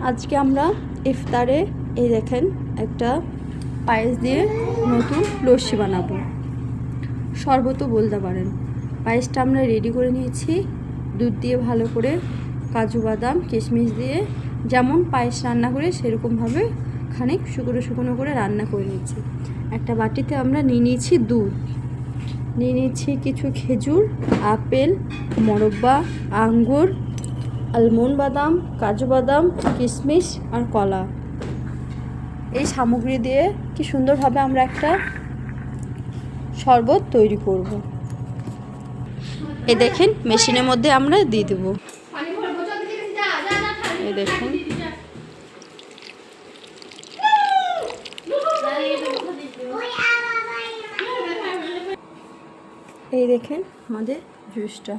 আজকে আমরা ইফতারে এই দেখেন একটা পায়েস দিয়ে নতুন লস্যি বানাবো, শরবতও বলতে পারেন। পায়েসটা আমরা রেডি করে নিয়েছি দুধ দিয়ে ভালো করে, কাজু বাদাম কিশমিশ দিয়ে যেমন পায়েস রান্না করে সেরকমভাবে খানিক শুকনো শুকনো করে রান্না করে নিয়েছি। একটা বাটিতে আমরা নিয়ে নিয়েছি দুধ, নিয়ে নিয়েছি কিছু খেজুর, আপেল, মোরব্বা, আঙ্গুর, আলমন্ড বাদাম, কাজু বাদাম, কিশমিশ আর কলা। এই সামগ্রী দিয়ে কি সুন্দরভাবে আমরা একটা শরবত তৈরি করব। এই দেখেন মেশিনের মধ্যে আমরা দিয়ে দেবো। এই দেখেন, এই দেখেন আমাদের জুসটা।